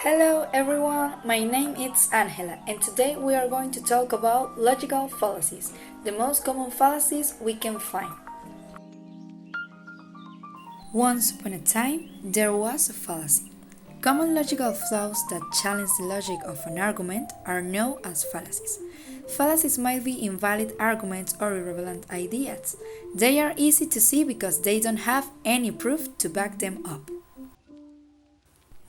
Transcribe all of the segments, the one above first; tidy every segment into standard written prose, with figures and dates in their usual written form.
Hello everyone, my name is Angela and today we are going to talk about logical fallacies, the most common fallacies we can find. Once upon a time, there was a fallacy. Common logical flaws that challenge the logic of an argument are known as fallacies. Fallacies might be invalid arguments or irrelevant ideas. They are easy to see because they don't have any proof to back them up.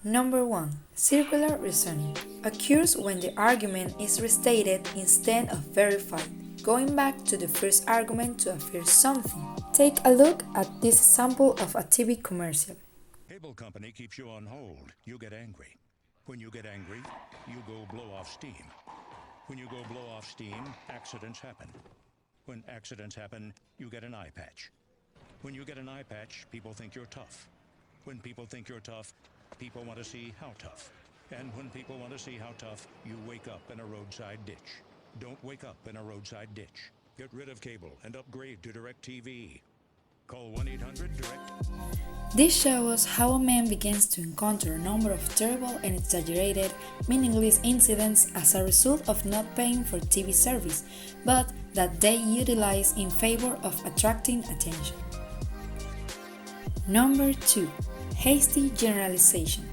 Number 1. Circular reasoning occurs when the argument is restated instead of verified, going back to the first argument to affirm something. Take a look at this sample of a TV commercial. Cable company keeps you on hold. You get angry. When you get angry, you go blow off steam. When you go blow off steam, accidents happen. When accidents happen, you get an eye patch. When you get an eye patch, people think you're tough. When people think you're tough, people want to see how tough. And when people want to see how tough, you wake up in a roadside ditch. Don't wake up in a roadside ditch. Get rid of cable and upgrade to DirecTV. Call 1-800-DIRECT. This shows us how a man begins to encounter a number of terrible and exaggerated, meaningless incidents as a result of not paying for TV service, but that they utilize in favor of attracting attention. Number 2. Hasty generalization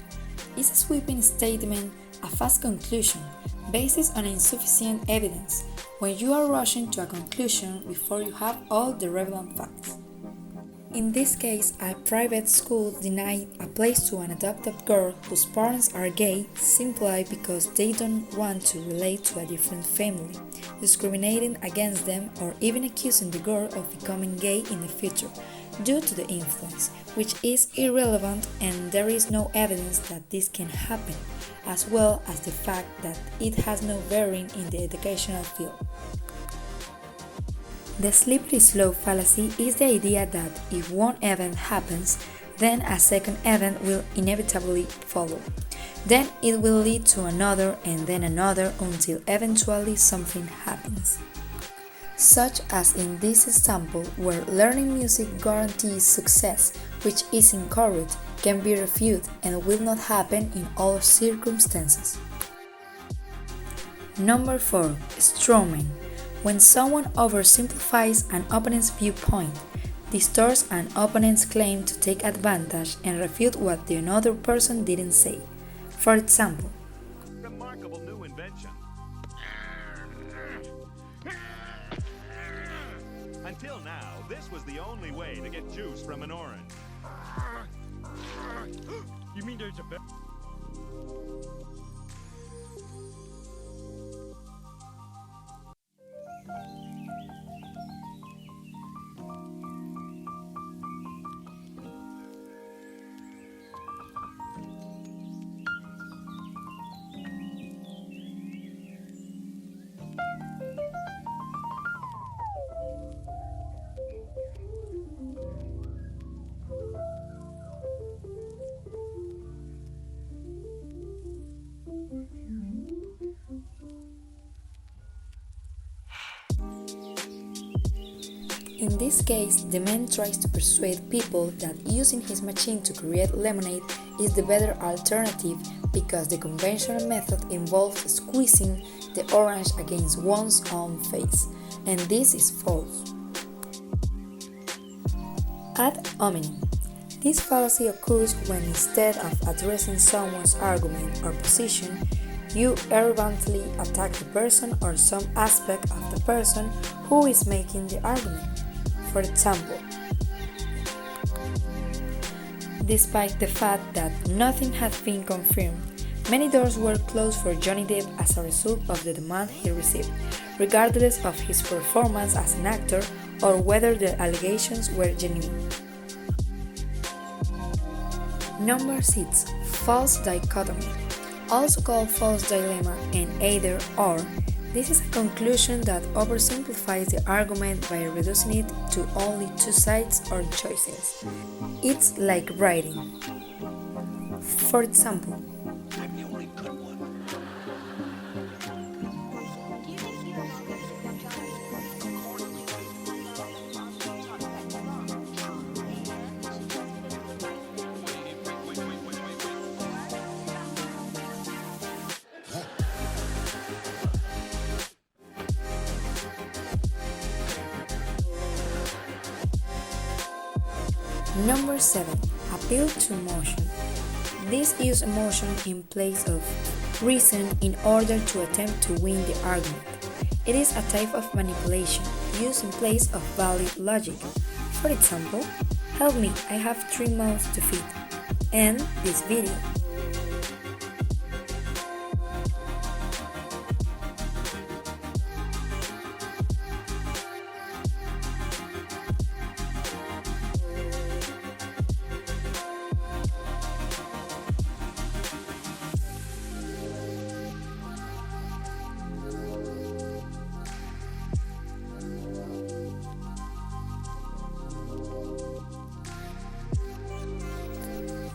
is a sweeping statement, a fast conclusion, based on insufficient evidence, when you are rushing to a conclusion before you have all the relevant facts. In this case, a private school denied a place to an adopted girl whose parents are gay simply because they don't want to relate to a different family, discriminating against them or even accusing the girl of becoming gay in the future due to the influence, which is irrelevant and there is no evidence that this can happen, as well as the fact that it has no bearing in the educational field. The slippery slope fallacy is the idea that if one event happens, then a second event will inevitably follow. Then it will lead to another and then another until eventually something happens. Such as in this example where learning music guarantees success, which is incorrect, can be refuted and will not happen in all circumstances. Number 4. Strawman. When someone oversimplifies an opponent's viewpoint, distorts an opponent's claim to take advantage and refute what the other person didn't say. For example, remarkable new invention. Until now, this was the only way to get juice from an orange. You mean there's a better? in this case, the man tries to persuade people that using his machine to create lemonade is the better alternative because the conventional method involves squeezing the orange against one's own face, and this is false. Ad hominem. This fallacy occurs when instead of addressing someone's argument or position, you arrogantly attack the person or some aspect of the person who is making the argument. For example, despite the fact that nothing has been confirmed, many doors were closed for Johnny Depp as a result of the demand he received, regardless of his performance as an actor or whether the allegations were genuine. Number 6. False dichotomy. Also called false dilemma and either or, this is a conclusion that oversimplifies the argument by reducing it to only two sides or choices. It's like writing. For example, I'm the only good one. Number 7. Appeal to emotion. This uses emotion in place of reason in order to attempt to win the argument. It is a type of manipulation used in place of valid logic. For example, help me, I have 3 mouths to feed. End this video.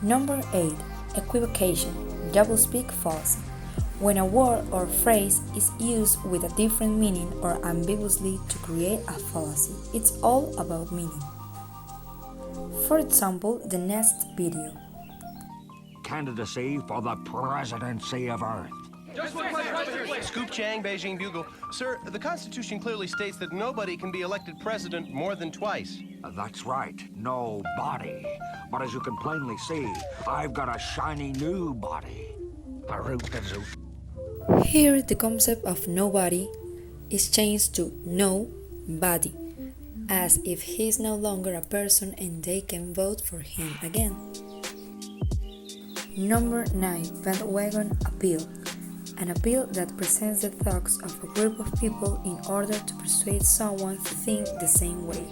Number 8. Equivocation, doublespeak fallacy. When a word or phrase is used with a different meaning or ambiguously to create a fallacy, it's all about meaning. For example, the next video. Candidacy for the presidency of Earth. Scoop Chang, Beijing Bugle. Sir, the Constitution clearly states that nobody can be elected president more than twice. That's right, no body. But as you can plainly see, I've got a shiny new body. Here, the concept of nobody is changed to no body, as if he is no longer a person and they can vote for him again. Number 9. Bandwagon appeal. An appeal that presents the thoughts of a group of people in order to persuade someone to think the same way.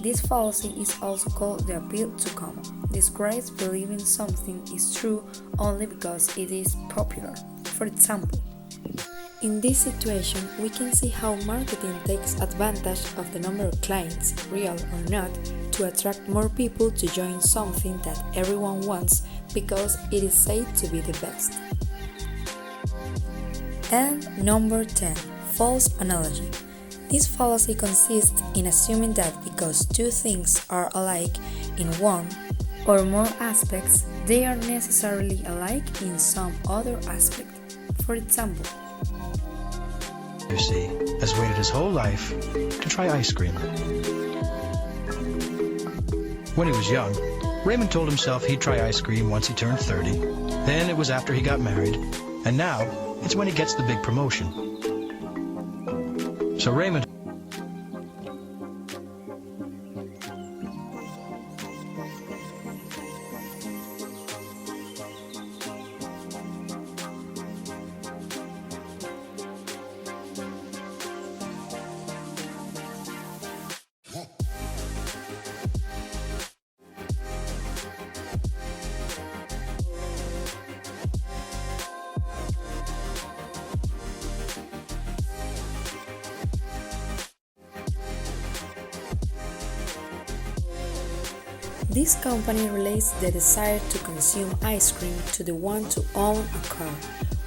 This fallacy is also called the appeal to common. Describes believing something is true only because it is popular. For example, in this situation, we can see how marketing takes advantage of the number of clients, real or not, to attract more people to join something that everyone wants because it is said to be the best. And number 10. False analogy. This fallacy consists in assuming that because two things are alike in one or more aspects, they are necessarily alike in some other aspect. For example, you see, has waited his whole life to try ice cream. When he was young, Raymond told himself he'd try ice cream once he turned 30. Then it was after he got married, and now it's when he gets the big promotion. So Raymond this company relates the desire to consume ice cream to the want to own a car,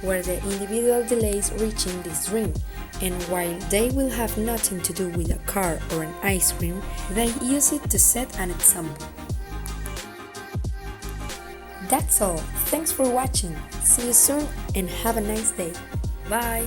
where the individual delays reaching this dream, and while they will have nothing to do with a car or an ice cream, they use it to set an example. That's all. Thanks for watching. See you soon and have a nice day. Bye!